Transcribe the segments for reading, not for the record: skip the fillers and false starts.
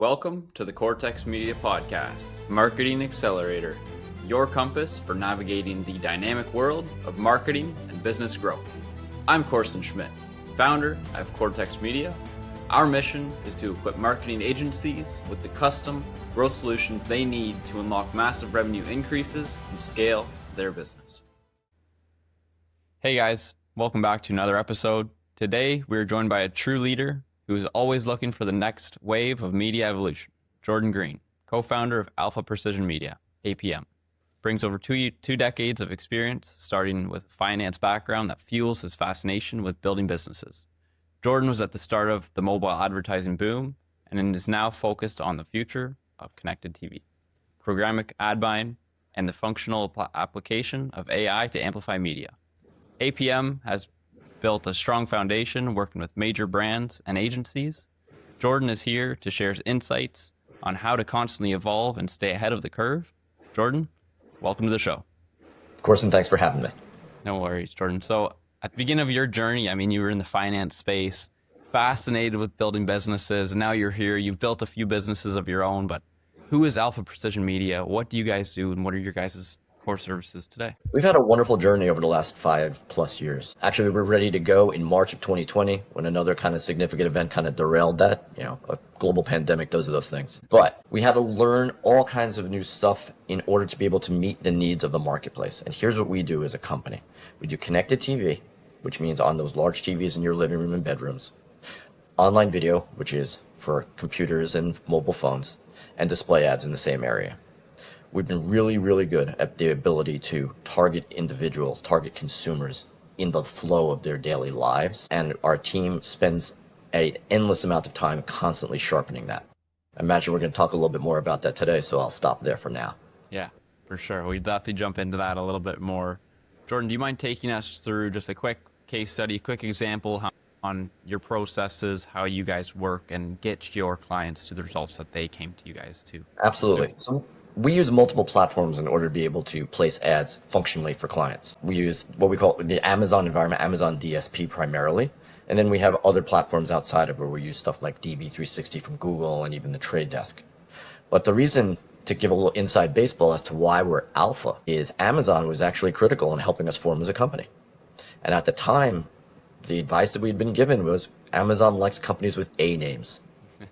Welcome to the Kortex Media Podcast, Marketing Accelerator, your compass for navigating the dynamic world of marketing and business growth. I'm Korson Schmidt, founder of Kortex Media. Our mission is to equip marketing agencies with the custom growth solutions they need to unlock massive revenue increases and scale their business. Hey guys, welcome back to another episode. Today, we are joined by a true leader who is always looking for the next wave of media evolution. Jordan Greene, co-founder of Alpha Precision Media, APM, brings over two decades of experience, starting with a finance background that fuels his fascination with building businesses. Jordan was at the start of the mobile advertising boom and is now focused on the future of connected TV, programmatic ad buying, and the functional application of AI to amplify media. APM has built a strong foundation working with major brands and agencies. Jordan is here to share his insights on how to constantly evolve and stay ahead of the curve. Jordan, welcome to the show. Korson, thanks for having me. No worries, Jordan. So at the beginning of your journey, you were in the finance space, fascinated with building businesses, and now you're here. You've built a few businesses of your own, but who is Alpha Precision Media? What do you guys do, and what are your guys' core services today? We've had a wonderful journey over the last 5+ years. Actually, we're ready to go in March of 2020 when another kind of significant event kind of derailed that, a global pandemic, those things. But we had to learn all kinds of new stuff in order to be able to meet the needs of the marketplace. And here's what we do as a company. We do connected TV, which means on those large TVs in your living room and bedrooms, online video, which is for computers and mobile phones, and display ads in the same area. We've been really, really good at the ability to target individuals, target consumers in the flow of their daily lives. And our team spends an endless amount of time constantly sharpening that. I imagine we're going to talk a little bit more about that today, so I'll stop there for now. Yeah, for sure. We'll definitely jump into that a little bit more. Jordan, do you mind taking us through just a quick case study, quick example on your processes, how you guys work and get your clients to the results that they came to you guys to? Absolutely. So we use multiple platforms in order to be able to place ads functionally for clients. We use what we call the Amazon environment, Amazon DSP primarily. And then we have other platforms outside of where we use stuff like DV360 from Google and even the Trade Desk. But the reason to give a little inside baseball as to why we're alpha is Amazon was actually critical in helping us form as a company. And at the time, the advice that we'd been given was Amazon likes companies with A names.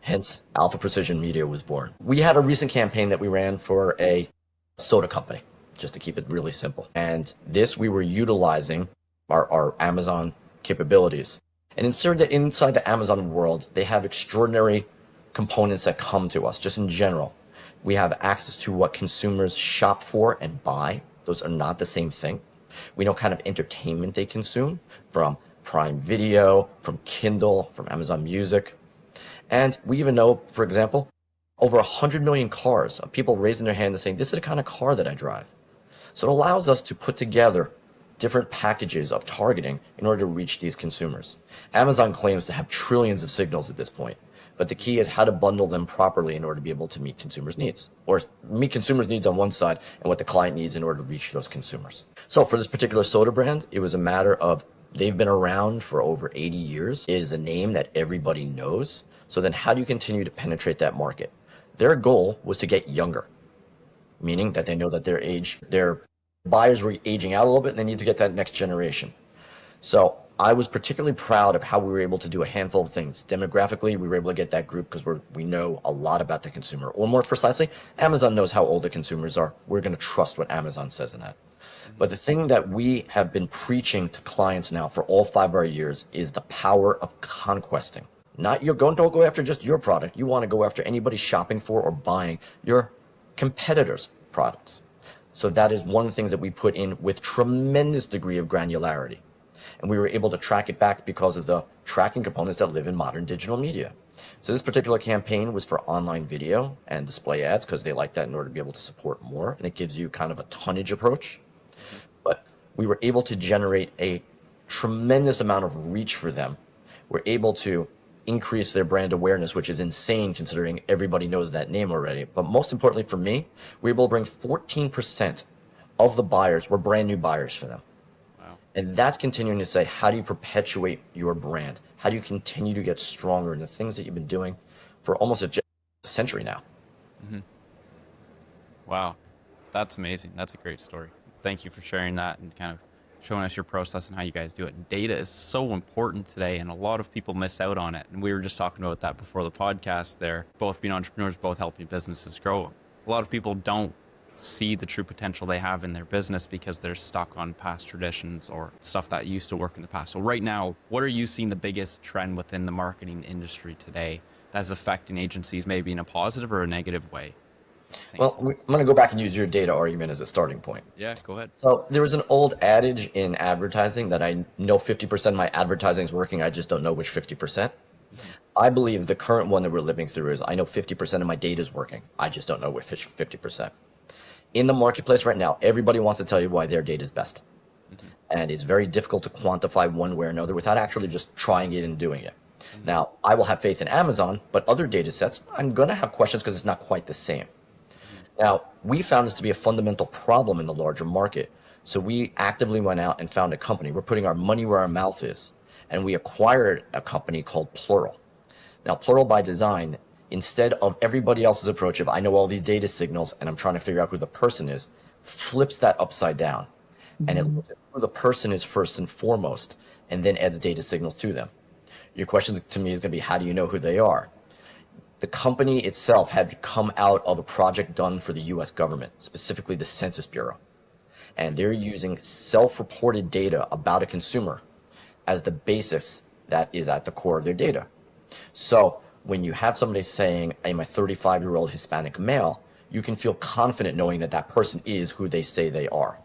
Hence, Alpha Precision Media was born. We had a recent campaign that we ran for a soda company, just to keep it really simple. And this, we were utilizing our Amazon capabilities. And inside the Amazon world, they have extraordinary components that come to us, just in general. We have access to what consumers shop for and buy. Those are not the same thing. We know kind of entertainment they consume from Prime Video, from Kindle, from Amazon Music. And we even know, for example, over 100 million cars of people raising their hand and saying, this is the kind of car that I drive. So it allows us to put together different packages of targeting in order to reach these consumers. Amazon claims to have trillions of signals at this point, but the key is how to bundle them properly in order to be able to meet consumers' needs, or meet consumers' needs on one side and what the client needs in order to reach those consumers. So for this particular soda brand, it was a matter of they've been around for over 80 years. It is a name that everybody knows. So then how do you continue to penetrate that market? Their goal was to get younger, meaning that they know that their buyers were aging out a little bit and they need to get that next generation. So I was particularly proud of how we were able to do a handful of things. Demographically, we were able to get that group because we know a lot about the consumer. Or more precisely, Amazon knows how old the consumers are. We're going to trust what Amazon says in that. But the thing that we have been preaching to clients now for all 5 of our years is the power of conquesting. Don't go after just your product. You want to go after anybody shopping for or buying your competitors' products. So that is one of the things that we put in with tremendous degree of granularity. And we were able to track it back because of the tracking components that live in modern digital media. So this particular campaign was for online video and display ads because they like that in order to be able to support more. And it gives you kind of a tonnage approach. But we were able to generate a tremendous amount of reach for them. We're able to increase their brand awareness, which is insane considering everybody knows that name already. But most importantly for me, we were able to bring 14% of the buyers were brand new buyers for them. Wow. And that's continuing to say, how do you perpetuate your brand? How do you continue to get stronger in the things that you've been doing for almost a century now. Mm-hmm. Wow. That's amazing. That's a great story. Thank you for sharing that and kind of showing us your process and how you guys do it. Data is so important today, and a lot of people miss out on it. And we were just talking about that before the podcast there, both being entrepreneurs, both helping businesses grow. A lot of people don't see the true potential they have in their business because they're stuck on past traditions or stuff that used to work in the past. So right now, what are you seeing the biggest trend within the marketing industry today that's affecting agencies maybe in a positive or a negative way? Well, I'm going to go back and use your data argument as a starting point. Yeah, go ahead. So there was an old adage in advertising that I know 50% of my advertising is working, I just don't know which 50%. I believe the current one that we're living through is I know 50% of my data is working, I just don't know which 50%. In the marketplace right now, everybody wants to tell you why their data is best. And it's very difficult to quantify one way or another without actually just trying it and doing it. Now, I will have faith in Amazon, but other data sets, I'm going to have questions because it's not quite the same. Now, we found this to be a fundamental problem in the larger market. So we actively went out and found a company. We're putting our money where our mouth is. And we acquired a company called Plural. Now, Plural by design, instead of everybody else's approach of I know all these data signals and I'm trying to figure out who the person is, flips that upside down. And it looks at who the person is first and foremost, and then adds data signals to them. Your question to me is going to be, how do you know who they are? The company itself had come out of a project done for the U.S. government, specifically the Census Bureau. And they're using self-reported data about a consumer as the basis that is at the core of their data. So when you have somebody saying, I'm a 35-year-old Hispanic male, you can feel confident knowing that that person is who they say they are.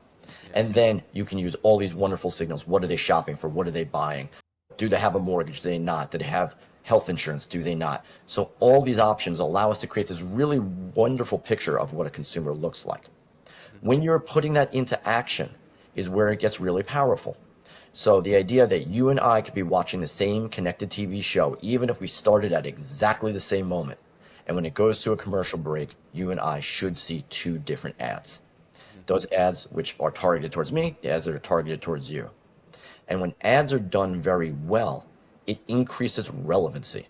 And then you can use all these wonderful signals. What are they shopping for? What are they buying? Do they have a mortgage? Do they not? Do they have health insurance? Do they not? So all these options allow us to create this really wonderful picture of what a consumer looks like. When you're putting that into action is where it gets really powerful. So the idea that you and I could be watching the same connected TV show, even if we started at exactly the same moment, and when it goes to a commercial break, you and I should see two different ads. Those ads which are targeted towards me, the ads that are targeted towards you. And when ads are done very well, it increases relevancy.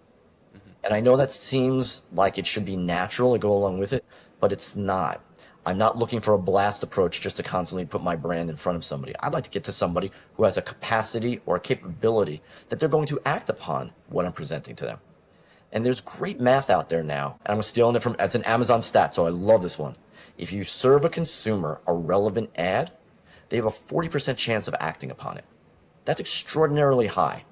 And I know that seems like it should be natural to go along with it, but it's not. I'm not looking for a blast approach just to constantly put my brand in front of somebody. I'd like to get to somebody who has a capacity or a capability that they're going to act upon what I'm presenting to them. And there's great math out there now. And I'm stealing it from, it's an Amazon stat, so I love this one. If you serve a consumer a relevant ad, they have a 40% chance of acting upon it. That's extraordinarily high.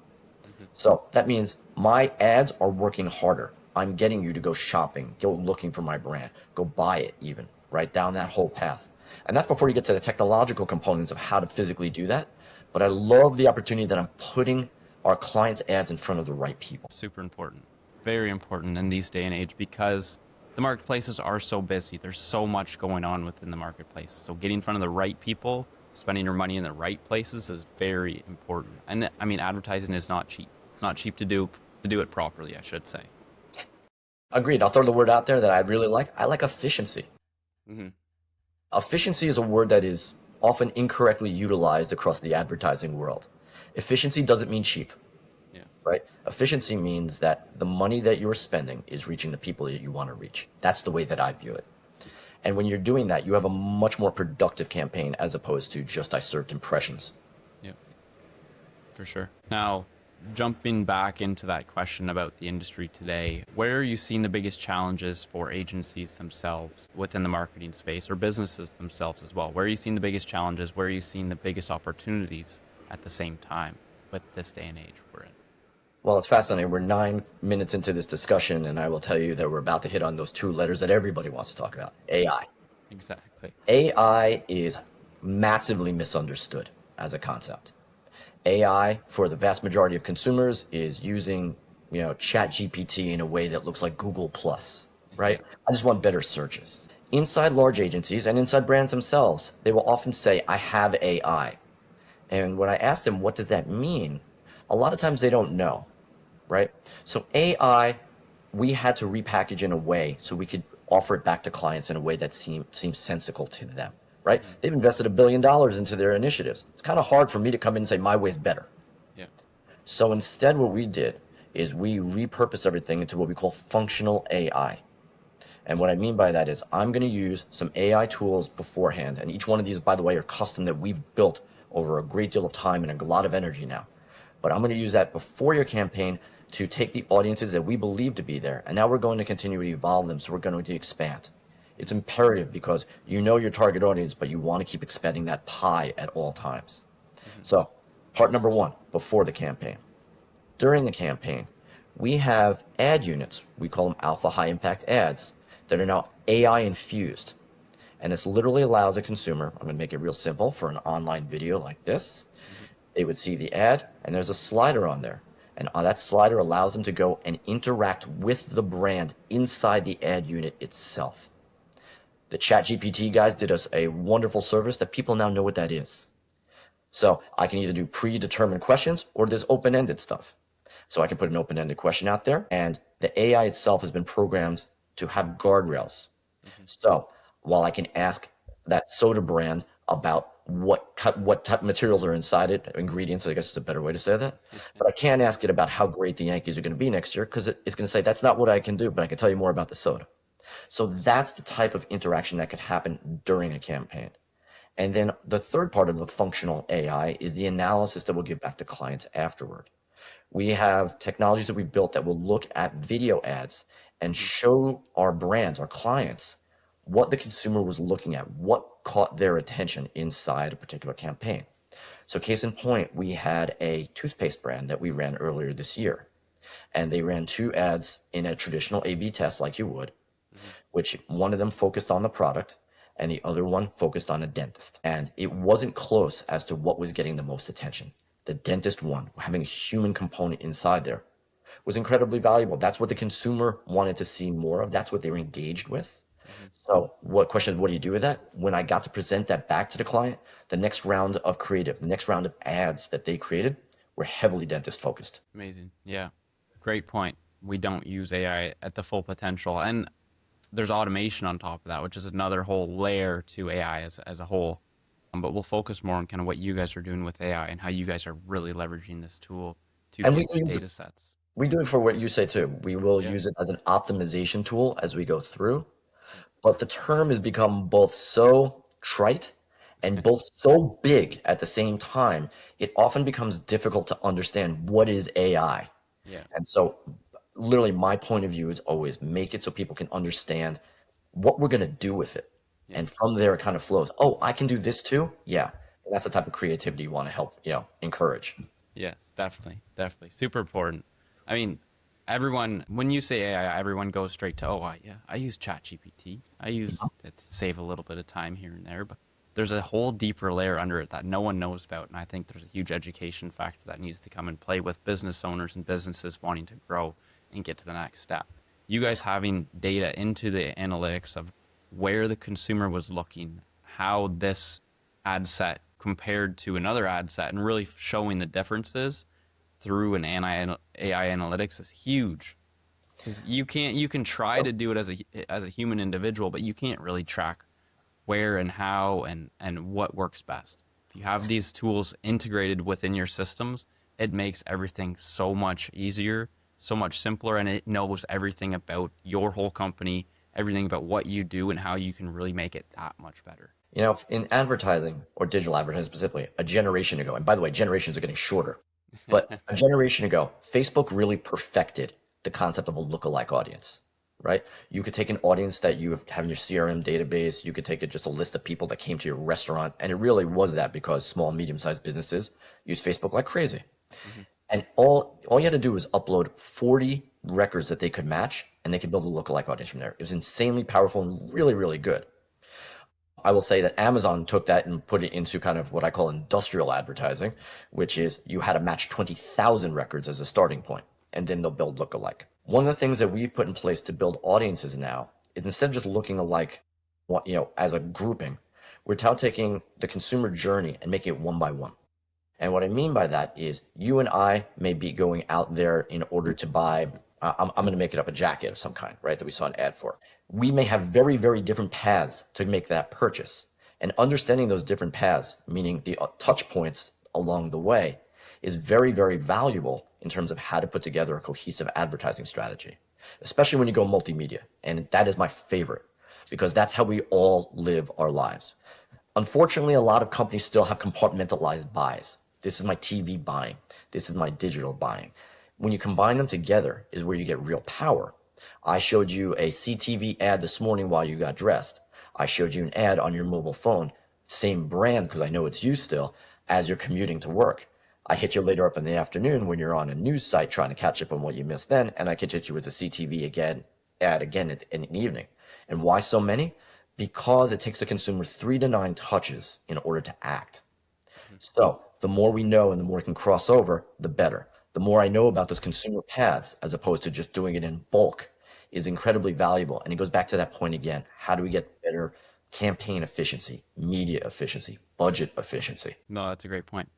So that means my ads are working harder. I'm getting you to go shopping, go looking for my brand, go buy it even, right down that whole path. And that's before you get to the technological components of how to physically do that. But I love the opportunity that I'm putting our clients' ads in front of the right people. Super important. Very important in these day and age because the marketplaces are so busy. There's so much going on within the marketplace. So getting in front of the right people, spending your money in the right places is very important. And I mean, advertising is not cheap. It's not cheap to do it properly, I should say. Agreed. I'll throw the word out there that I really like. I like efficiency. Efficiency is a word that is often incorrectly utilized across the advertising world. Efficiency doesn't mean cheap. Right? Efficiency means that the money that you're spending is reaching the people that you want to reach. That's the way that I view it. And when you're doing that, you have a much more productive campaign as opposed to just I served impressions. Yep, for sure. Now, jumping back into that question about the industry today, where are you seeing the biggest challenges for agencies themselves within the marketing space or businesses themselves as well? Where are you seeing the biggest challenges? Where are you seeing the biggest opportunities at the same time with this day and age we're in? Well, it's fascinating. We're 9 minutes into this discussion, and I will tell you that we're about to hit on those two letters that everybody wants to talk about, AI. Exactly. AI is massively misunderstood as a concept. AI, for the vast majority of consumers, is using, ChatGPT in a way that looks like Google+, right? Yeah. I just want better searches. Inside large agencies and inside brands themselves, they will often say, I have AI. And when I ask them, what does that mean? A lot of times they don't know. Right? So AI, we had to repackage in a way so we could offer it back to clients in a way that seems sensical to them, right? They've invested $1 billion into their initiatives. It's kind of hard for me to come in and say my way's better. Yeah. So instead what we did is we repurposed everything into what we call functional AI. And what I mean by that is I'm going to use some AI tools beforehand. And each one of these, by the way, are custom that we've built over a great deal of time and a lot of energy now. But I'm going to use that before your campaign to take the audiences that we believe to be there. And now we're going to continue to evolve them. So we're going to expand. It's imperative because you know your target audience, but you want to keep expanding that pie at all times. So part number one, before the campaign. During the campaign, we have ad units. We call them alpha high impact ads that are now AI infused. And this literally allows a consumer, I'm going to make it real simple for an online video like this. They would see the ad and there's a slider on there. And on that slider allows them to go and interact with the brand inside the ad unit itself. The ChatGPT guys did us a wonderful service that people now know what that is. So I can either do predetermined questions or there's open-ended stuff. So I can put an open-ended question out there, and the AI itself has been programmed to have guardrails. So while I can ask that soda brand about what type of materials are inside it, ingredients, I guess is a better way to say that, but I can't ask it about how great the Yankees are going to be next year because it's going to say, that's not what I can do, but I can tell you more about the soda. So that's the type of interaction that could happen during a campaign. And then the third part of the functional AI is the analysis that we'll give back to clients afterward. We have technologies that we built that will look at video ads and show our brands, our clients, what the consumer was looking at, what caught their attention inside a particular campaign. So case in point, we had a toothpaste brand that we ran earlier this year, and they ran 2 ads in a traditional A/B test like you would, which one of them focused on the product and the other one focused on a dentist. And it wasn't close as to what was getting the most attention. The dentist one, having a human component inside there, was incredibly valuable. That's what the consumer wanted to see more of. That's what they were engaged with. So what do you do with that? When I got to present that back to the client, the next round of creative, the next round of ads that they created were heavily dentist focused. Amazing. Yeah. Great point. We don't use AI at the full potential. And there's automation on top of that, which is another whole layer to AI as a whole. But we'll focus more on kind of what you guys are doing with AI and how you guys are really leveraging this tool to get the data sets. We do it for what you say too. We will use it as an optimization tool as we go through. But the term has become both so trite and both so big at the same time, it often becomes difficult to understand what is AI. Yeah. And so literally my point of view is always make it so people can understand what we're going to do with it. Yeah. And from there, it kind of flows. Oh, I can do this too? Yeah. And that's the type of creativity you want to help, encourage. Yes, definitely. Definitely. Super important. I mean, everyone, when you say AI, everyone goes straight to, I use ChatGPT. I use it to save a little bit of time here and there, but there's a whole deeper layer under it that no one knows about. And I think there's a huge education factor that needs to come and play with business owners and businesses wanting to grow and get to the next step. You guys having data into the analytics of where the consumer was looking, how this ad set compared to another ad set, and really showing the differences through an AI analytics is huge. Because you can try to do it as a human individual, but you can't really track where and how and what works best. If you have these tools integrated within your systems, it makes everything so much easier, so much simpler, and it knows everything about your whole company, everything about what you do and how you can really make it that much better. In advertising, or digital advertising specifically, a generation ago, and by the way, generations are getting shorter, but a generation ago, Facebook really perfected the concept of a lookalike audience, right? You could take an audience that you have in your CRM database, you could take just a list of people that came to your restaurant, and it really was that because small, medium-sized businesses use Facebook like crazy. Mm-hmm. And all you had to do was upload 40 records that they could match, and they could build a lookalike audience from there. It was insanely powerful and really, really good. I will say that Amazon took that and put it into kind of what I call industrial advertising, which is you had to match 20,000 records as a starting point, and then they'll build lookalike. One of the things that we've put in place to build audiences now is instead of just looking alike, as a grouping, we're now taking the consumer journey and making it one by one. And what I mean by that is you and I may be going out there in order to buy, I'm going to make it up, a jacket of some kind, right, that we saw an ad for. We may have very, very different paths to make that purchase. And understanding those different paths, meaning the touch points along the way, is very, very valuable in terms of how to put together a cohesive advertising strategy. especially when you go multimedia. And that is my favorite because that's how we all live our lives. Unfortunately, a lot of companies still have compartmentalized buys. This is my TV buying. This is my digital buying. When you combine them together is where you get real power. I showed you a CTV ad this morning while you got dressed. I showed you an ad on your mobile phone, same brand because I know it's you still, as you're commuting to work. I hit you later up in the afternoon when you're on a news site trying to catch up on what you missed then, and I could hit you with a CTV ad again in the evening. And why so many? Because it takes a consumer 3 to 9 touches in order to act. So the more we know and the more we can cross over, the better. The more I know about those consumer paths as opposed to just doing it in bulk is incredibly valuable. And it goes back to that point again. How do we get better campaign efficiency, media efficiency, budget efficiency? No, that's a great point.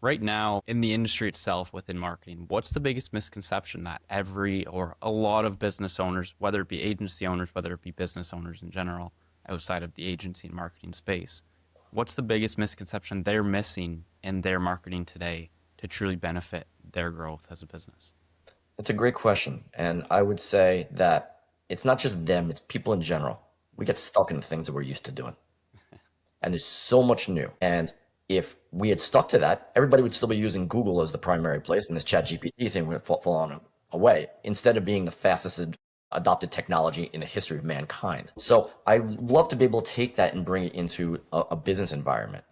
Right now, in the industry itself, within marketing, what's the biggest misconception that a lot of business owners, whether it be agency owners, whether it be business owners in general, outside of the agency and marketing space, what's the biggest misconception they're missing in their marketing today to truly benefit their growth as a business? That's a great question. And I would say that it's not just them, it's people in general. We get stuck in the things that we're used to doing. And there's so much new. And if we had stuck to that, everybody would still be using Google as the primary place, and this ChatGPT thing would fall on away instead of being the fastest adopted technology in the history of mankind. So I love to be able to take that and bring it into a business environment.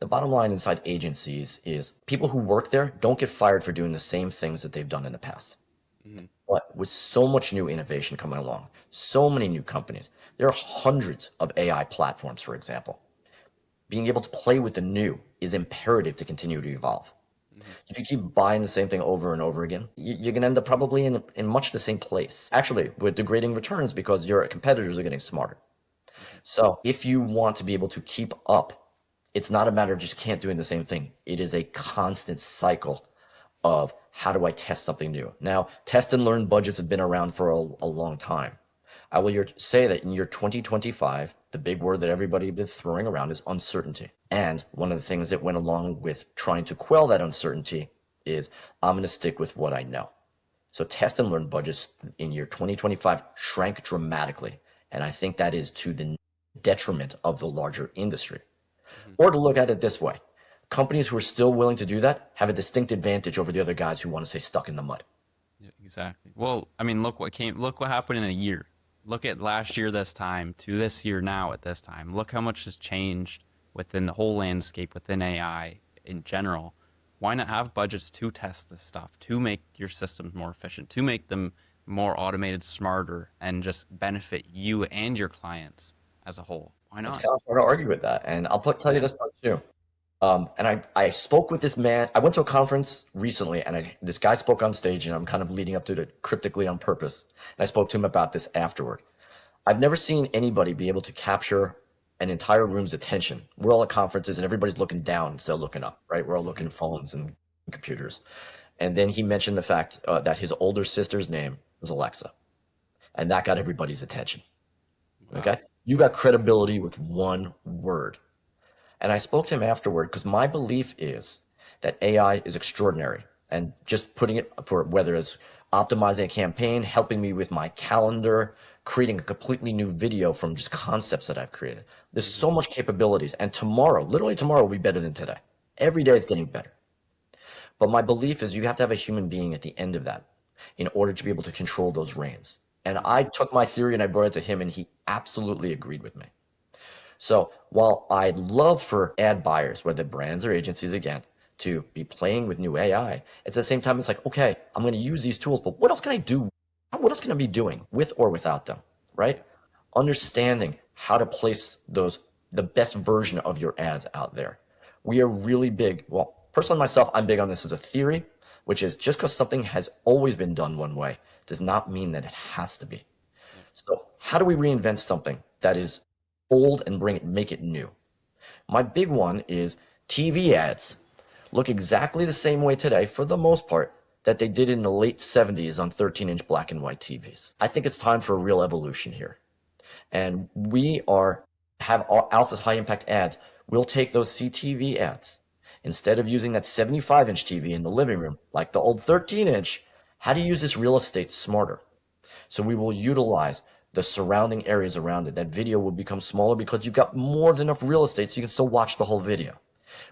The bottom line inside agencies is people who work there don't get fired for doing the same things that they've done in the past. Mm-hmm. But with so much new innovation coming along, so many new companies, there are hundreds of AI platforms, for example. Being able to play with the new is imperative to continue to evolve. Mm-hmm. If you keep buying the same thing over and over again, you're going to end up probably in much the same place. Actually, with degrading returns because your competitors are getting smarter. Mm-hmm. So if you want to be able to keep up, it's not a matter of just can't doing the same thing. It is a constant cycle of how do I test something new? Now, test and learn budgets have been around for a long time. I will say that in year 2025, the big word that everybody has been throwing around is uncertainty. And one of the things that went along with trying to quell that uncertainty is I'm going to stick with what I know. So test and learn budgets in year 2025 shrank dramatically. And I think that is to the detriment of the larger industry. Mm-hmm. Or to look at it this way, companies who are still willing to do that have a distinct advantage over the other guys who want to stay stuck in the mud. Yeah, exactly. Well, I mean, look what happened in a year. Look at last year this time to this year now at this time. Look how much has changed within the whole landscape, within AI in general. Why not have budgets to test this stuff, to make your systems more efficient, to make them more automated, smarter, and just benefit you and your clients as a whole? Why not? It's kind of hard to argue with that. And I'll tell you this part too. And I spoke with this man. I went to a conference recently, and this guy spoke on stage, and I'm kind of leading up to it cryptically on purpose. And I spoke to him about this afterward. I've never seen anybody be able to capture an entire room's attention. We're all at conferences, and everybody's looking down instead of looking up, right? We're all looking at phones and computers. And then he mentioned the fact that his older sister's name was Alexa, and that got everybody's attention. Wow. Okay? You got credibility with one word. And I spoke to him afterward because my belief is that AI is extraordinary. And just putting it for whether it's optimizing a campaign, helping me with my calendar, creating a completely new video from just concepts that I've created. There's so much capabilities. And tomorrow, literally tomorrow, will be better than today. Every day it's getting better. But my belief is you have to have a human being at the end of that in order to be able to control those reins. And I took my theory and I brought it to him, and he absolutely agreed with me. So while I'd love for ad buyers, whether brands or agencies again, to be playing with new AI, at the same time, it's like, okay, I'm going to use these tools, but what else can I do? What else can I be doing with or without them, right? Understanding how to place the best version of your ads out there. We are really big. Well, personally myself, I'm big on this as a theory, which is just because something has always been done one way does not mean that it has to be. So how do we reinvent something that is old and make it new? My big one is TV ads look exactly the same way today, for the most part, that they did in the late 70s on 13-inch black and white TVs. I think it's time for a real evolution here. And we have Alpha's high impact ads. We'll take those CTV ads. Instead of using that 75-inch TV in the living room, like the old 13-inch, how do you use this real estate smarter? So we will utilize the surrounding areas around it. That video will become smaller because you've got more than enough real estate so you can still watch the whole video.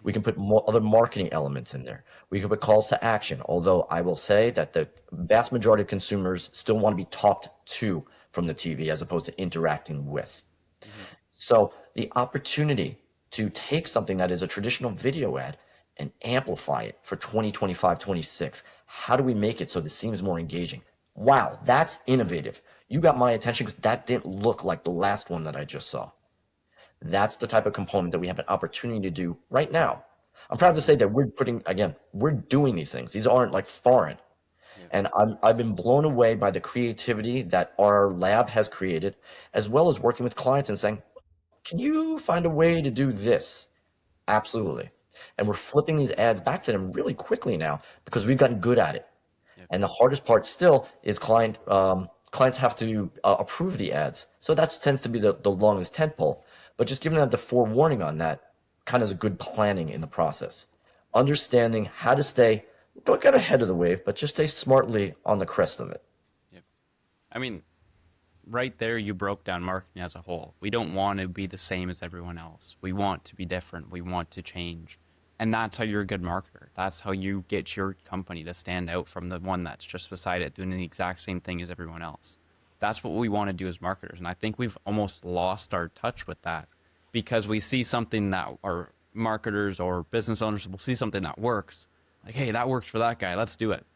We can put more other marketing elements in there. We can put calls to action, although I will say that the vast majority of consumers still want to be talked to from the TV as opposed to interacting with. So the opportunity to take something that is a traditional video ad and amplify it for 2025, 26. How do we make it so this seems more engaging? Wow, that's innovative. You got my attention because that didn't look like the last one that I just saw. That's the type of component that we have an opportunity to do right now. I'm proud to say that we're doing these things. These aren't like foreign. And I've been blown away by the creativity that our lab has created, as well as working with clients and saying, can you find a way to do this? Absolutely. And we're flipping these ads back to them really quickly now because we've gotten good at it. And the hardest part still is clients have to approve the ads. So that tends to be the longest tentpole. But just giving them the forewarning on that kind of is a good planning in the process. Understanding how to don't get ahead of the wave, but just stay smartly on the crest of it. Yep. I mean, right there, you broke down marketing as a whole. We don't want to be the same as everyone else. We want to be different. We want to change. And that's how you're a good marketer. That's how you get your company to stand out from the one that's just beside it doing the exact same thing as everyone else. That's what we want to do as marketers. And I think we've almost lost our touch with that because we see something that our marketers or business owners will see something that works. Like, hey, that works for that guy. Let's do it.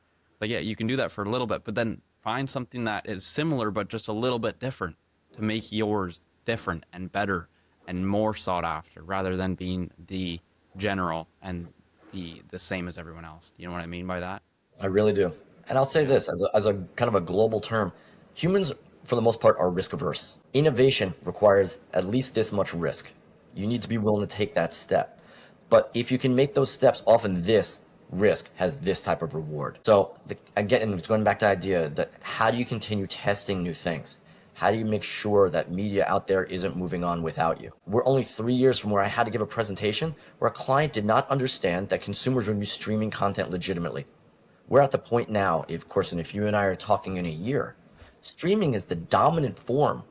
Like, yeah, you can do that for a little bit, but then find something that is similar but just a little bit different to make yours different and better and more sought after rather than being the general and the same as everyone else. Do you know what I mean by that? I really do. And I'll say this as a kind of a global term. Humans, for the most part, are risk averse. Innovation requires at least this much risk. You need to be willing to take that step. But if you can make those steps, often this risk has this type of reward. So again, it's going back to the idea that how do you continue testing new things? How do you make sure that media out there isn't moving on without you? We're only 3 years from where I had to give a presentation where a client did not understand that consumers would be streaming content legitimately. We're at the point now, of course, and if you and I are talking in a year, streaming is the dominant form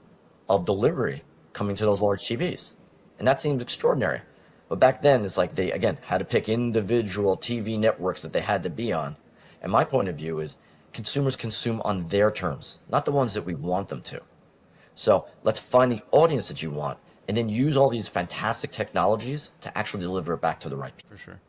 of delivery coming to those large TVs. And that seems extraordinary. But back then, it's like they, again, had to pick individual TV networks that they had to be on. And my point of view is consumers consume on their terms, not the ones that we want them to. So let's find the audience that you want and then use all these fantastic technologies to actually deliver it back to the right people. For sure.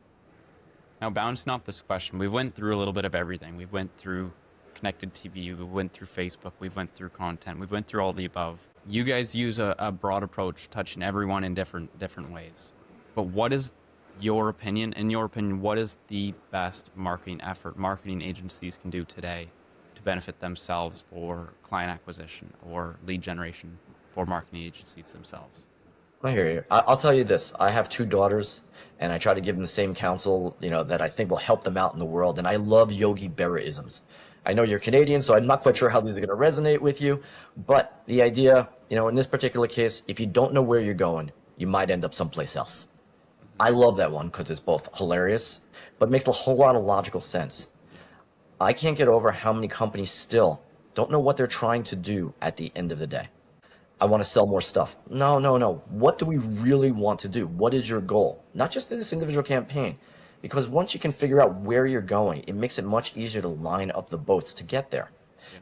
Now, bouncing off this question, we went through a little bit of everything. We went through connected TV, we went through Facebook, we went through content, we went through all the above. You guys use a broad approach, touching everyone in different ways. But what is your opinion? In your opinion, what is the best marketing effort marketing agencies can do today to benefit themselves for client acquisition or lead generation for marketing agencies themselves? I hear you. I'll tell you this. I have 2 daughters, and I try to give them the same counsel, that I think will help them out in the world. And I love Yogi Berra-isms. I know you're Canadian, so I'm not quite sure how these are going to resonate with you. But the idea, in this particular case, if you don't know where you're going, you might end up someplace else. I love that one because it's both hilarious, but makes a whole lot of logical sense. I can't get over how many companies still don't know what they're trying to do at the end of the day. I want to sell more stuff. No. What do we really want to do? What is your goal? Not just in this individual campaign. Because once you can figure out where you're going, it makes it much easier to line up the boats to get there.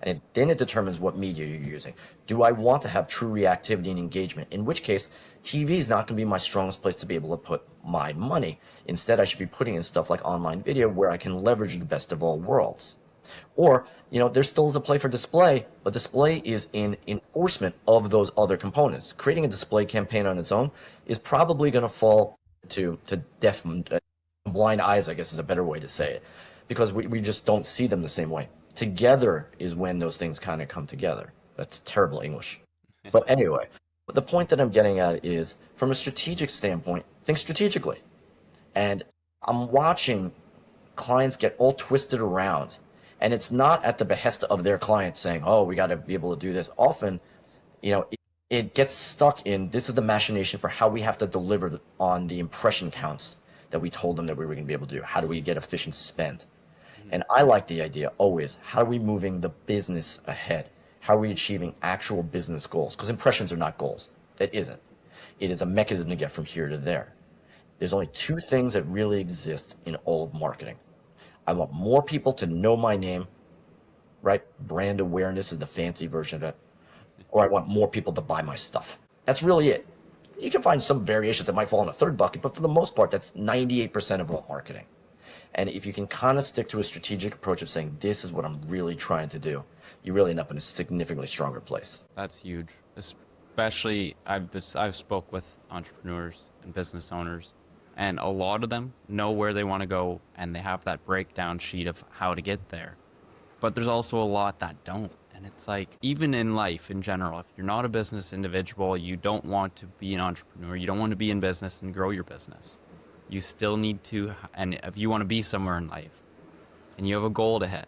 And then it determines what media you're using. Do I want to have true reactivity and engagement? In which case, TV is not going to be my strongest place to be able to put my money. Instead, I should be putting in stuff like online video where I can leverage the best of all worlds. Or, there still is a play for display, but display is in enforcement of those other components. Creating a display campaign on its own is probably going to fall to deaf, blind eyes, I guess is a better way to say it, because we just don't see them the same way. Together is when those things kind of come together. That's terrible English. But anyway, the point that I'm getting at is, from a strategic standpoint, think strategically. And I'm watching clients get all twisted around. And it's not at the behest of their clients saying, oh, we got to be able to do this. Often, it gets stuck in, this is the machination for how we have to deliver on the impression counts that we told them that we were going to be able to do. How do we get efficient spend? And I like the idea always, how are we moving the business ahead? How are we achieving actual business goals? Because impressions are not goals. It isn't. It is a mechanism to get from here to there. There's only two things that really exist in all of marketing. I want more people to know my name, right? Brand awareness is the fancy version of it. Or I want more people to buy my stuff. That's really it. You can find some variations that might fall in a third bucket, but for the most part, that's 98% of all marketing. And if you can kind of stick to a strategic approach of saying, this is what I'm really trying to do, you really end up in a significantly stronger place. That's huge. Especially, I've spoke with entrepreneurs and business owners, and a lot of them know where they want to go, and they have that breakdown sheet of how to get there. But there's also a lot that don't. And it's like, even in life in general, if you're not a business individual, you don't want to be an entrepreneur, you don't want to be in business and grow your business. You still need to, and if you want to be somewhere in life and you have a goal to hit,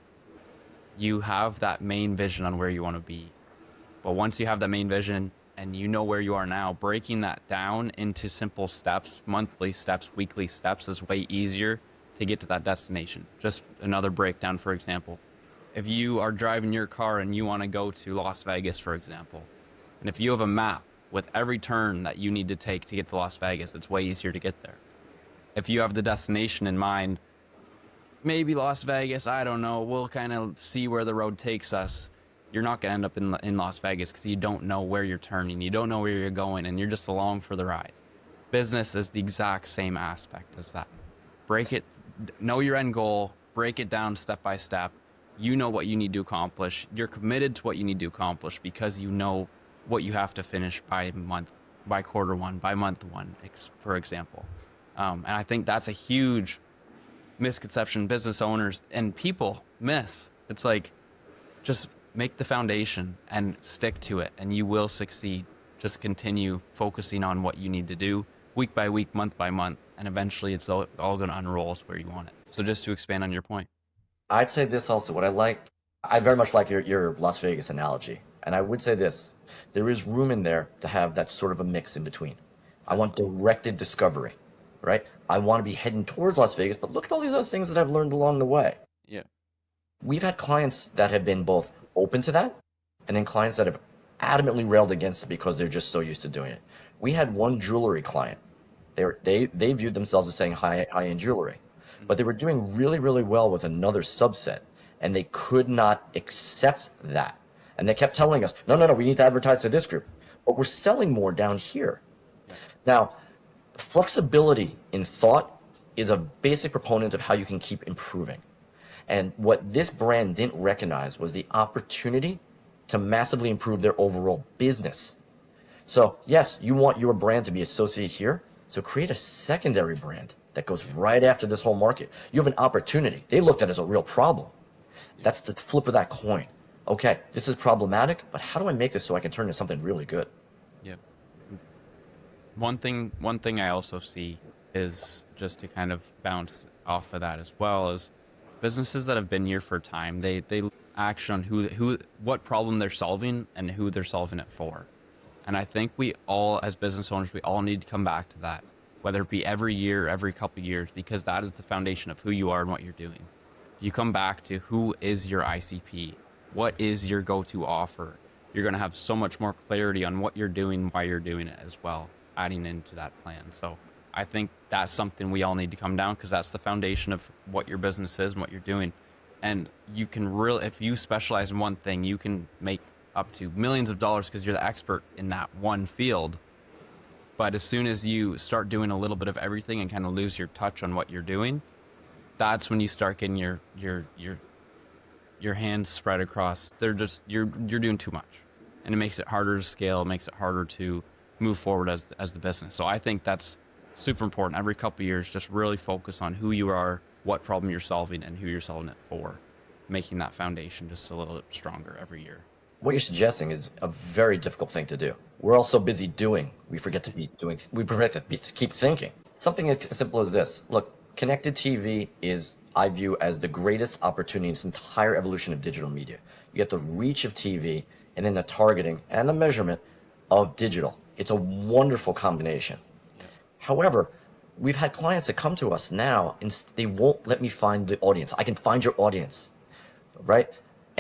you have that main vision on where you want to be. But once you have that main vision and you know where you are now, breaking that down into simple steps, monthly steps, weekly steps is way easier to get to that destination. Just another breakdown, for example. If you are driving your car and you want to go to Las Vegas, for example, and if you have a map with every turn that you need to take to get to Las Vegas, it's way easier to get there. If you have the destination in mind, maybe Las Vegas, I don't know, we'll kind of see where the road takes us. You're not going to end up in Las Vegas because you don't know where you're turning, you don't know where you're going, and you're just along for the ride. Business is the exact same aspect as that. Break it, know your end goal, break it down step by step. You know what you need to accomplish. You're committed to what you need to accomplish because you know what you have to finish by month, by quarter one, by month one, for example. And I think that's a huge misconception business owners and people miss. It's like, just make the foundation and stick to it and you will succeed. Just continue focusing on what you need to do week by week, month by month, and eventually it's all going to unroll to where you want it. So just to expand on your point. I'd say this also. I very much like your Las Vegas analogy. And I would say this, there is room in there to have that sort of a mix in between. I want directed discovery, right? I want to be heading towards Las Vegas, but look at all these other things that I've learned along the way. Yeah. We've had clients that have been both open to that and then clients that have adamantly railed against it because they're just so used to doing it. We had one jewelry client. They viewed themselves as saying high-end jewelry. But they were doing really, really well with another subset, and they could not accept that. And they kept telling us, no, we need to advertise to this group. But we're selling more down here. Yeah. Now, flexibility in thought is a basic proponent of how you can keep improving. And what this brand didn't recognize was the opportunity to massively improve their overall business. So, yes, you want your brand to be associated here, so create a secondary brand that goes right after this whole market. You have an opportunity. They looked at it as a real problem. That's the flip of that coin. Okay, this is problematic, but how do I make this so I can turn into something really good? Yeah. One thing I also see is, just to kind of bounce off of that as well, is businesses that have been here for a time, they action on what problem they're solving and who they're solving it for. And I think we all, as business owners, we all need to come back to that, whether it be every year, every couple of years, because that is the foundation of who you are and what you're doing. You come back to who is your ICP, what is your go-to offer. You're going to have so much more clarity on what you're doing, why you're doing it as well, adding into that plan. So I think that's something we all need to come down, because that's the foundation of what your business is and what you're doing. And you can really, if you specialize in one thing, you can make up to millions of dollars because you're the expert in that one field. But as soon as you start doing a little bit of everything and kind of lose your touch on what you're doing, that's when you start getting your hands spread across. You're doing too much, and it makes it harder to scale. It makes it harder to move forward as the business. So I think that's super important. Every couple of years, just really focus on who you are, what problem you're solving, and who you're solving it for, making that foundation just a little bit stronger every year. What you're suggesting is a very difficult thing to do. We're all so busy doing, we forget to be doing. We forget to keep thinking. Something as simple as this. Look, connected TV is, I view, as the greatest opportunity in this entire evolution of digital media. You get the reach of TV and then the targeting and the measurement of digital. It's a wonderful combination. Yeah. However, we've had clients that come to us now and they won't let me find the audience. I can find your audience, right?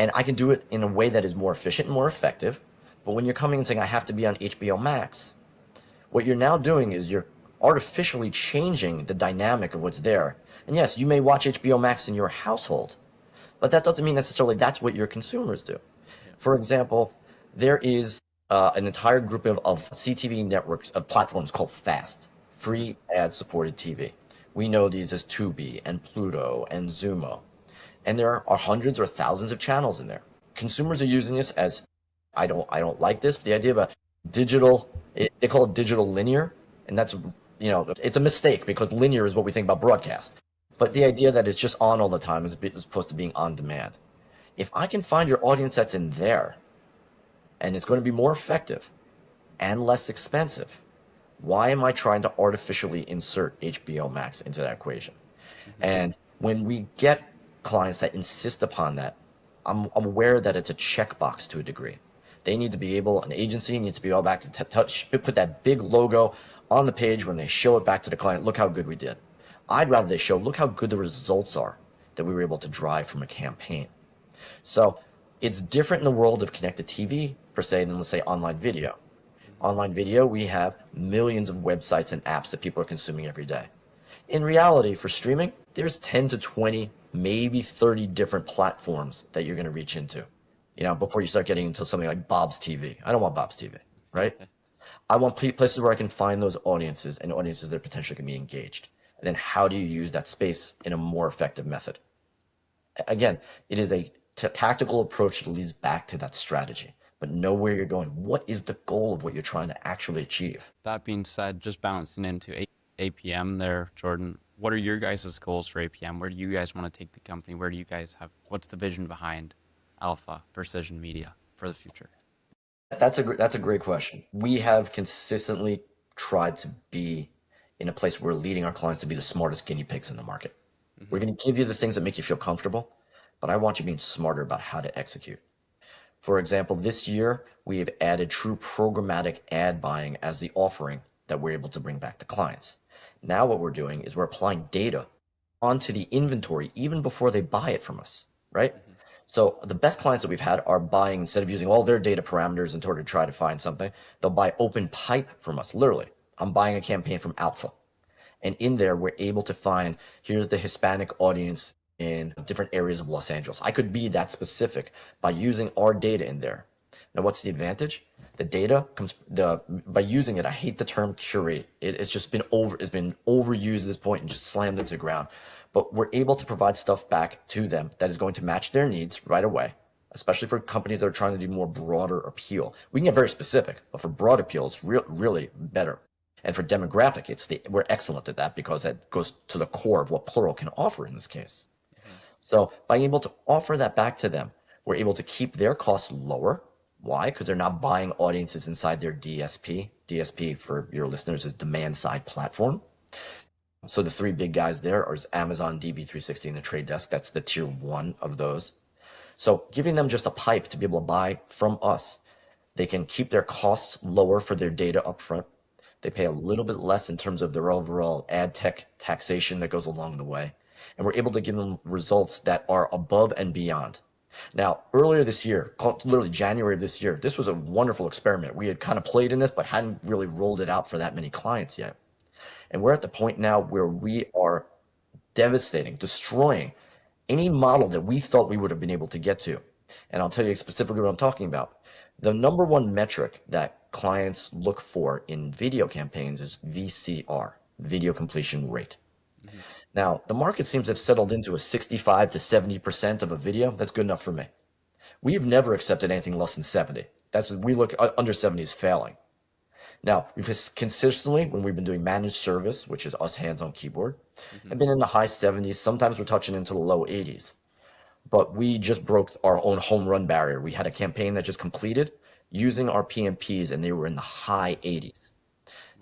And I can do it in a way that is more efficient and more effective. But when you're coming and saying, I have to be on HBO Max, what you're now doing is you're artificially changing the dynamic of what's there. And yes, you may watch HBO Max in your household, but that doesn't mean necessarily that's what your consumers do. For example, there is an entire group of CTV networks, of platforms called FAST, free ad-supported TV. We know these as Tubi and Pluto and Zumo. And there are hundreds or thousands of channels in there. Consumers are using this as, I don't like this, but the idea of a digital, they call it digital linear, and that's, it's a mistake because linear is what we think about broadcast. But the idea that it's just on all the time as opposed to being on demand. If I can find your audience that's in there, and it's going to be more effective and less expensive, why am I trying to artificially insert HBO Max into that equation? Mm-hmm. And when we get clients that insist upon that, I'm aware that it's a checkbox to a degree. They need to be able, an agency needs to be able back to put that big logo on the page when they show it back to the client, look how good we did. I'd rather they show, look how good the results are that we were able to drive from a campaign. So it's different in the world of connected TV, per se, than, let's say, online video. Online video, we have millions of websites and apps that people are consuming every day. In reality, for streaming, there's 10 to 20, maybe 30 different platforms that you're going to reach into, before you start getting into something like Bob's TV. I don't want Bob's TV, right? I want places where I can find those audiences and audiences that potentially can be engaged. And then how do you use that space in a more effective method? Again, it is a tactical approach that leads back to that strategy, but know where you're going. What is the goal of what you're trying to actually achieve? That being said, just bouncing into APM there, Jordan, what are your guys' goals for APM? Where do you guys want to take the company? Where do you guys what's the vision behind Alpha Precision Media for the future? That's a great question. We have consistently tried to be in a place where we're leading our clients to be the smartest guinea pigs in the market. Mm-hmm. We're going to give you the things that make you feel comfortable, but I want you being smarter about how to execute. For example, this year, we have added true programmatic ad buying as the offering that we're able to bring back to clients. Now what we're doing is we're applying data onto the inventory even before they buy it from us, right? Mm-hmm. So the best clients that we've had are buying, instead of using all their data parameters in order to try to find something, they'll buy open pipe from us, literally. I'm buying a campaign from Alpha. And in there, we're able to find, here's the Hispanic audience in different areas of Los Angeles. I could be that specific by using our data in there. Now, what's the advantage? The data comes by using it. I hate the term curate. It's been overused at this point and just slammed into the ground. But we're able to provide stuff back to them that is going to match their needs right away, especially for companies that are trying to do more broader appeal. We can get very specific, but for broad appeal, it's really better. And for demographic, we're excellent at that because that goes to the core of what Plural can offer in this case. Mm-hmm. So by being able to offer that back to them, we're able to keep their costs lower. Why? Because they're not buying audiences inside their DSP. DSP, for your listeners, is demand side platform. So the three big guys there are Amazon, DV360, and the Trade Desk. That's the tier one of those. So giving them just a pipe to be able to buy from us, they can keep their costs lower for their data up front. They pay a little bit less in terms of their overall ad tech taxation that goes along the way. And we're able to give them results that are above and beyond. Now, earlier this year, literally January of this year, this was a wonderful experiment. We had kind of played in this, but hadn't really rolled it out for that many clients yet. And we're at the point now where we are devastating, destroying any model that we thought we would have been able to get to. And I'll tell you specifically what I'm talking about. The number one metric that clients look for in video campaigns is VCR, video completion rate. Mm-hmm. Now, the market seems to have settled into a 65 to 70% of a video. That's good enough for me. We've never accepted anything less than 70. We look under 70 is failing. Now, we've consistently, when we've been doing managed service, which is us hands on keyboard, have been in the high 70s. Sometimes we're touching into the low 80s. But we just broke our own home run barrier. We had a campaign that just completed using our PMPs, and they were in the high 80s.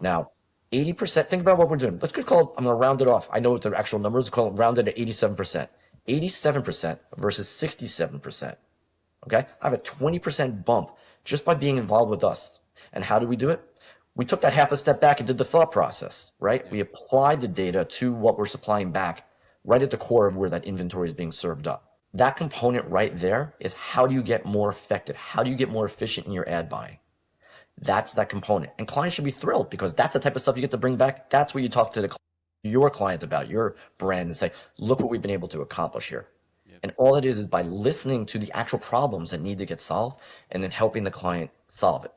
Now, 80%, think about what we're doing. Let's just call it, I'm going to round it off. I know what the actual number is. Call it rounded at 87%. 87% versus 67%. Okay? I have a 20% bump just by being involved with us. And how did we do it? We took that half a step back and did the thought process, right? Yeah. We applied the data to what we're supplying back right at the core of where that inventory is being served up. That component right there is how do you get more effective? How do you get more efficient in your ad buying? That's that component. And clients should be thrilled because that's the type of stuff you get to bring back. That's what you talk to your client about, your brand, and say, look what we've been able to accomplish here. Yep. And all it is by listening to the actual problems that need to get solved and then helping the client solve it.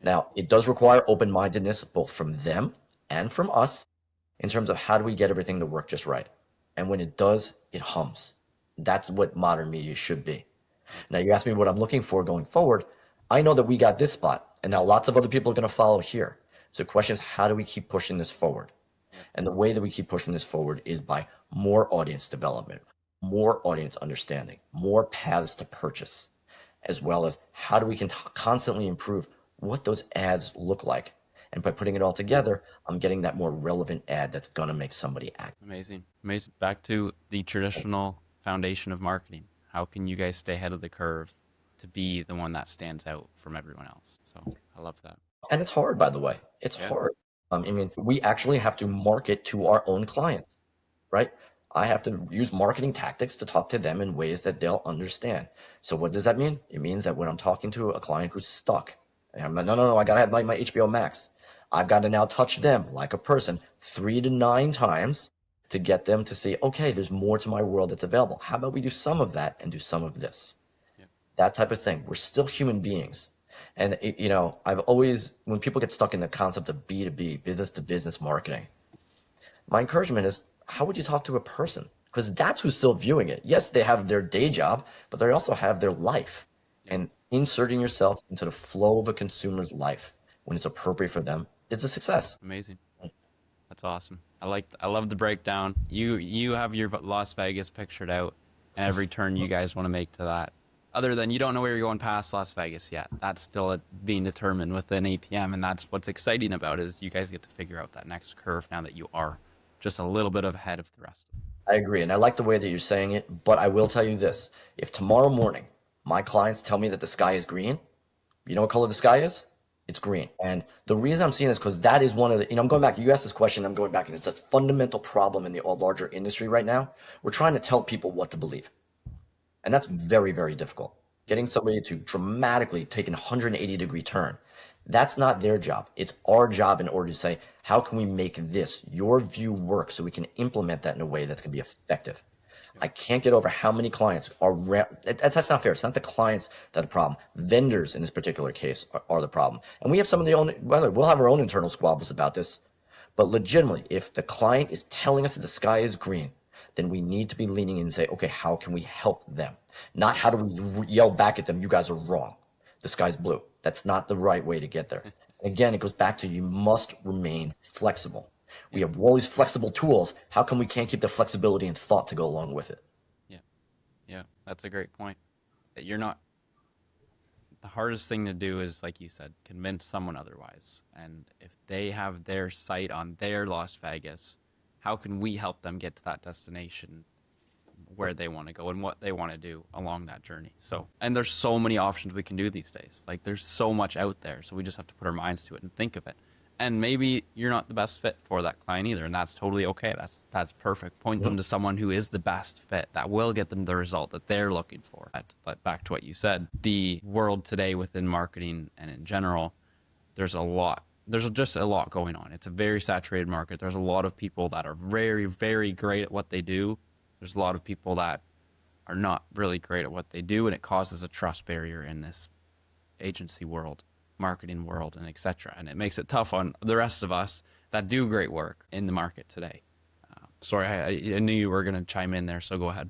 Now, it does require open-mindedness both from them and from us in terms of how do we get everything to work just right. And when it does, it hums. That's what modern media should be. Now, you asked me what I'm looking for going forward. I know that we got this spot, and now lots of other people are going to follow here. So the question is, how do we keep pushing this forward? And the way that we keep pushing this forward is by more audience development, more audience understanding, more paths to purchase, as well as how do we constantly improve what those ads look like. And by putting it all together, I'm getting that more relevant ad that's going to make somebody act. Amazing. Back to the traditional foundation of marketing. How can you guys stay ahead of the curve to be the one that stands out from everyone else? So I love that. And it's hard, by the way. It's hard. I mean, we actually have to market to our own clients, right? I have to use marketing tactics to talk to them in ways that they'll understand. So what does that mean? It means that when I'm talking to a client who's stuck, and I'm like, no, I got to have my HBO Max. I've got to now touch them like a person 3 to 9 times to get them to see, okay, there's more to my world that's available. How about we do some of that and do some of this? Yeah. That type of thing. We're still human beings. And, I've always, when people get stuck in the concept of B2B, business to business marketing, my encouragement is, how would you talk to a person? Because that's who's still viewing it. Yes, they have their day job, but they also have their life. And inserting yourself into the flow of a consumer's life when it's appropriate for them is a success. Amazing. That's awesome. I love the breakdown. You have your Las Vegas pictured out, and every turn you guys want to make to that. Other than you don't know where you're going past Las Vegas yet. That's still being determined within APM, and that's what's exciting about it is you guys get to figure out that next curve now that you are just a little bit ahead of the rest. I agree, and I like the way that you're saying it, but I will tell you this. If tomorrow morning my clients tell me that the sky is green, you know what color the sky is? It's green. And the reason I'm seeing this because that is one of the, I'm going back, you asked this question, I'm going back, and it's a fundamental problem in the larger industry right now. We're trying to tell people what to believe. And that's very, very difficult. Getting somebody to dramatically take an 180-degree turn, that's not their job. It's our job in order to say, how can we make this, your view, work so we can implement that in a way that's going to be effective? I can't get over how many clients are, that's not fair. It's not the clients that are the problem. Vendors in this particular case are the problem. And we have some of the own, we'll have our own internal squabbles about this. But legitimately, if the client is telling us that the sky is green, then we need to be leaning in and say, okay, how can we help them? Not how do we yell back at them, you guys are wrong. The sky's blue. That's not the right way to get there. And again, it goes back to you must remain flexible. We have all these flexible tools. How come we can't keep the flexibility and thought to go along with it? Yeah, that's a great point. You're not, the hardest thing to do is, like you said, convince someone otherwise. And if they have their sight on their Las Vegas, how can we help them get to that destination where they want to go and what they want to do along that journey? So, and there's so many options we can do these days. Like there's so much out there. So we just have to put our minds to it and think of it. And maybe you're not the best fit for that client either, and that's totally okay. That's perfect. Point them to someone who is the best fit that will get them the result that they're looking for. But back to what you said, the world today within marketing and in general, there's just a lot going on. It's a very saturated market. There's a lot of people that are very, very great at what they do. There's a lot of people that are not really great at what they do, and it causes a trust barrier in this agency world, marketing world, and etc. And it makes it tough on the rest of us that do great work in the market today. Sorry, I knew you were going to chime in there, so go ahead.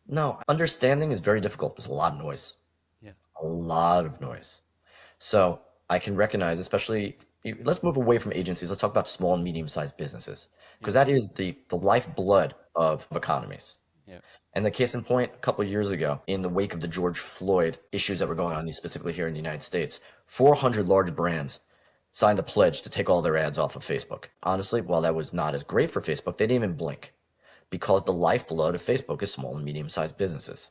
No, understanding is very difficult. There's a lot of noise. Yeah. A lot of noise. So I can recognize, especially, let's move away from agencies. Let's talk about small and medium-sized businesses, because that is the lifeblood of economies. Yeah. And the case in point, a couple of years ago, in the wake of the George Floyd issues that were going on, specifically here in the United States, 400 large brands signed a pledge to take all their ads off of Facebook. Honestly, while that was not as great for Facebook, they didn't even blink, because the lifeblood of Facebook is small and medium-sized businesses.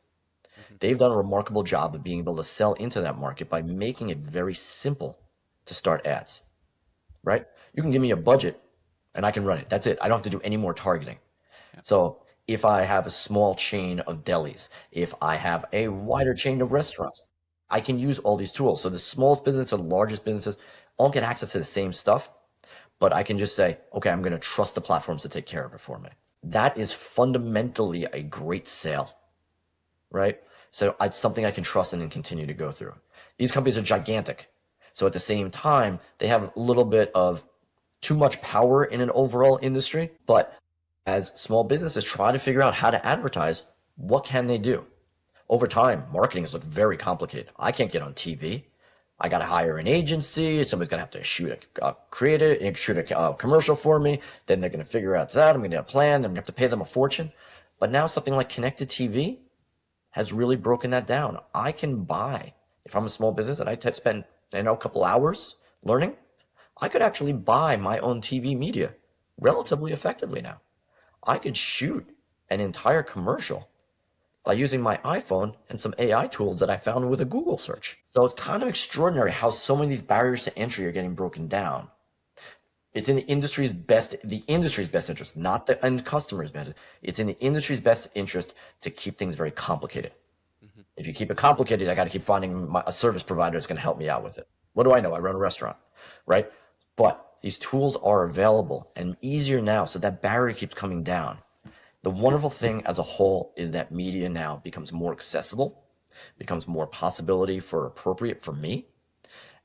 Mm-hmm. They've done a remarkable job of being able to sell into that market by making it very simple to start ads, right? You can give me a budget and I can run it. That's it. I don't have to do any more targeting. Yeah. So If I have a small chain of delis, if I have a wider chain of restaurants, I can use all these tools. So the smallest business or the largest businesses all get access to the same stuff, but I can just say, okay, I'm going to trust the platforms to take care of it for me. That is fundamentally a great sale, right? So it's something I can trust and continue to go through. These companies are gigantic. So at the same time, they have a little bit of too much power in an overall industry, but as small businesses try to figure out how to advertise, what can they do? Over time, marketing has looked very complicated. I can't get on TV. I got to hire an agency. Somebody's going to have to create it, and shoot a commercial for me. Then they're going to figure out that. I'm going to have a plan. Then I'm going to have to pay them a fortune. But now something like connected TV has really broken that down. I can buy, if I'm a small business and I spend a couple hours learning, I could actually buy my own TV media relatively effectively now. I could shoot an entire commercial by using my iPhone and some AI tools that I found with a Google search. So it's kind of extraordinary how so many of these barriers to entry are getting broken down. It's in the industry's best interest, not the end customer's best. It's in the industry's best interest to keep things very complicated. Mm-hmm. If you keep it complicated, I got to keep finding a service provider that's going to help me out with it. What do I know? I run a restaurant, right? But these tools are available and easier now, so that barrier keeps coming down. The wonderful thing as a whole is that media now becomes more accessible, becomes more possibility for appropriate for me.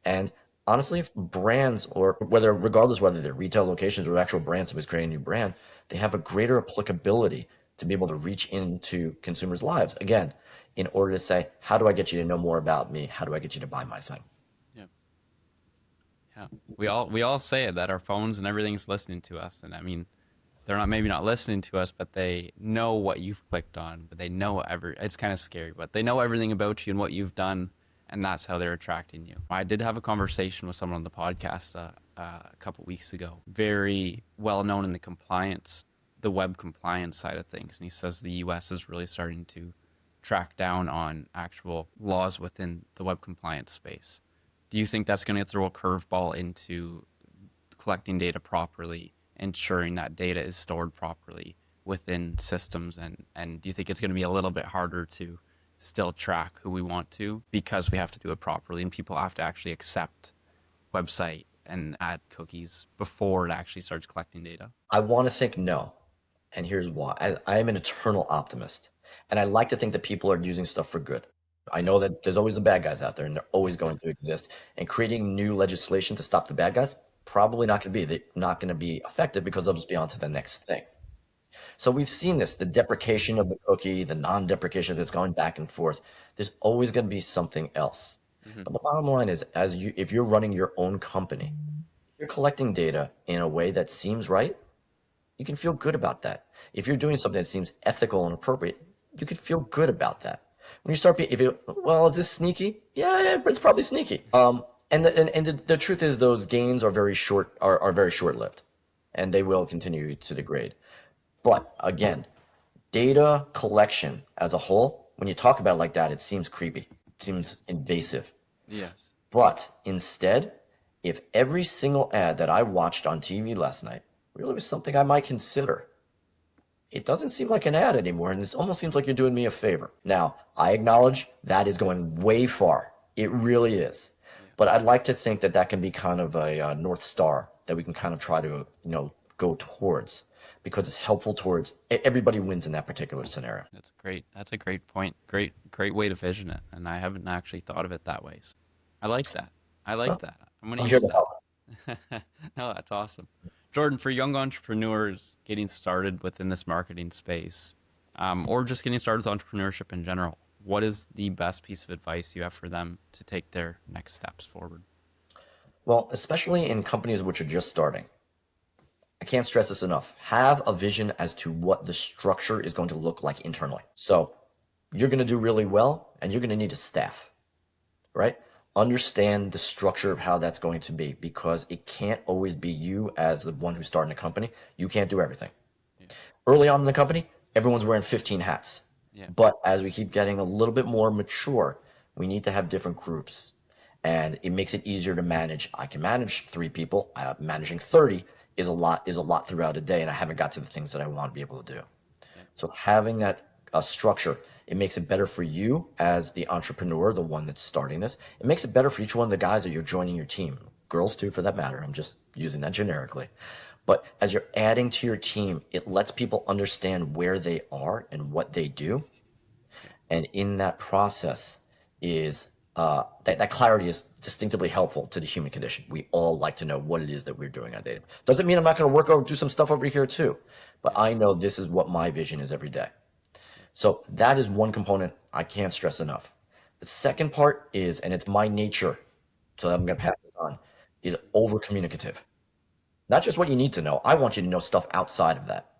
And honestly, if brands, or regardless whether they're retail locations or actual brands, somebody's creating a new brand, they have a greater applicability to be able to reach into consumers' lives. Again, in order to say, how do I get you to know more about me? How do I get you to buy my thing? Yeah. We all say it, that our phones and everything's listening to us. And I mean, they're maybe not listening to us, but they know what you've clicked on, but they know it's kind of scary, but they know everything about you and what you've done, and that's how they're attracting you. I did have a conversation with someone on the podcast a couple weeks ago, very well known in the web compliance side of things. And he says the US is really starting to track down on actual laws within the web compliance space. Do you think that's going to throw a curveball into collecting data properly, ensuring that data is stored properly within systems, and do you think it's going to be a little bit harder to still track who we want to because we have to do it properly and people have to actually accept website and add cookies before it actually starts collecting data? I want to think no, and here's why. I am an eternal optimist, and I like to think that people are using stuff for good. I know that there's always the bad guys out there, and they're always going to exist, and creating new legislation to stop the bad guys probably not going to be effective, because they'll just be on to the next thing. So we've seen this, the deprecation of the cookie, the non-deprecation that's going back and forth. There's always going to be something else. Mm-hmm. But the bottom line is, if you're running your own company, if you're collecting data in a way that seems right, you can feel good about that. If you're doing something that seems ethical and appropriate, you can feel good about that. When you start, is this sneaky? Yeah, it's probably sneaky. And the truth is, those gains are very short-lived, and they will continue to degrade. But again, data collection as a whole, when you talk about it like that, it seems creepy, it seems invasive. Yes. But instead, if every single ad that I watched on TV last night really was something I might consider, it doesn't seem like an ad anymore, and it almost seems like you're doing me a favor. Now, I acknowledge that is going way far. It really is. But I'd like to think that can be kind of a North Star that we can kind of try to, go towards, because it's helpful towards everybody wins in that particular scenario. That's a great point. Great way to vision it. And I haven't actually thought of it that way. So I like that. I'm going to use that. No, that's awesome. Jordan, for young entrepreneurs getting started within this marketing space, or just getting started with entrepreneurship in general, what is the best piece of advice you have for them to take their next steps forward? Well, especially in companies which are just starting, I can't stress this enough. Have a vision as to what the structure is going to look like internally. So you're going to do really well, and you're going to need a staff, right? Understand the structure of how that's going to be, because it can't always be you as the one who's starting a company. You can't do everything. Yeah. Early on in the company, everyone's wearing 15 hats. Yeah. But as we keep getting a little bit more mature, we need to have different groups, and it makes it easier to manage. I can manage 3 people. Managing 30 is a lot throughout a day, and I haven't got to the things that I want to be able to do. Yeah. So having that structure, it makes it better for you as the entrepreneur, the one that's starting this. It makes it better for each one of the guys that you're joining your team. Girls too, for that matter. I'm just using that generically. But as you're adding to your team, it lets people understand where they are and what they do. And in that process is that clarity is distinctively helpful to the human condition. We all like to know what it is that we're doing on data. Doesn't mean I'm not going to work or do some stuff over here too, but I know this is what my vision is every day. So that is one component I can't stress enough. The second part is, and it's my nature, so I'm going to pass this on, is over communicative. Not just what you need to know. I want you to know stuff outside of that.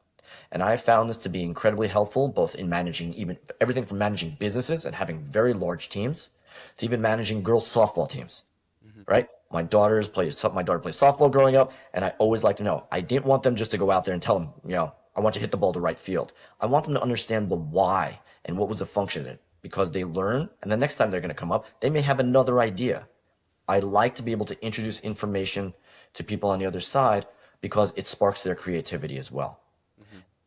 And I found this to be incredibly helpful, both in managing even everything from managing businesses and having very large teams to even managing girls softball teams, right? My daughter plays softball growing up, and I always like to know. I didn't want them just to go out there and tell them, I want you to hit the ball to right field. I want them to understand the why and what was the function in it, because they learn, and the next time they're going to come up, they may have another idea. I like to be able to introduce information to people on the other side because it sparks their creativity as well.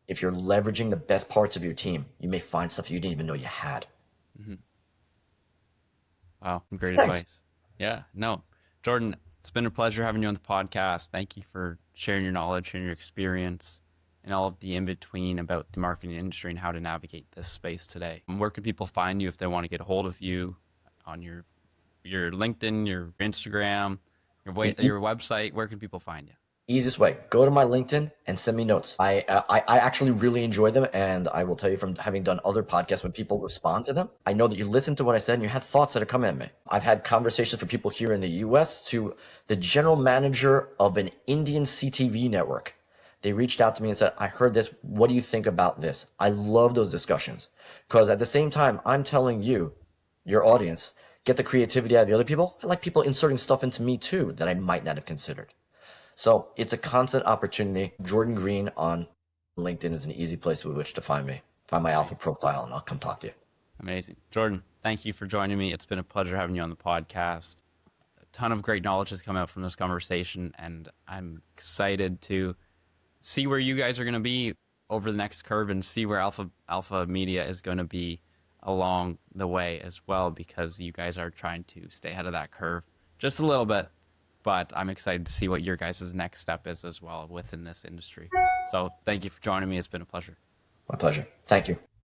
If you're leveraging the best parts of your team, you may find stuff you didn't even know you had. Wow, great Thanks. advice. Yeah, no, Jordan, it's been a pleasure having you on the podcast. Thank you for sharing your knowledge, sharing your experience, and all of the in-between about the marketing industry and how to navigate this space today. Where can people find you if they want to get a hold of you on your LinkedIn, your Instagram, your website? Where can people find you? Easiest way, go to my LinkedIn and send me notes. I actually really enjoy them, and I will tell you from having done other podcasts, when people respond to them, I know that you listened to what I said and you had thoughts that are coming at me. I've had conversations with people here in the US to the general manager of an Indian CTV network. They reached out to me and said, I heard this. What do you think about this? I love those discussions because at the same time, I'm telling you, your audience, get the creativity out of the other people. I like people inserting stuff into me too that I might not have considered. So it's a constant opportunity. Jordan Greene on LinkedIn is an easy place with which to find me. Find my alpha profile and I'll come talk to you. Amazing. Jordan, thank you for joining me. It's been a pleasure having you on the podcast. A ton of great knowledge has come out from this conversation, and I'm excited to see where you guys are going to be over the next curve and see where Alpha Media is going to be along the way as well, because you guys are trying to stay ahead of that curve just a little bit. But I'm excited to see what your guys' next step is as well within this industry. So thank you for joining me. It's been a pleasure. My pleasure. Thank you.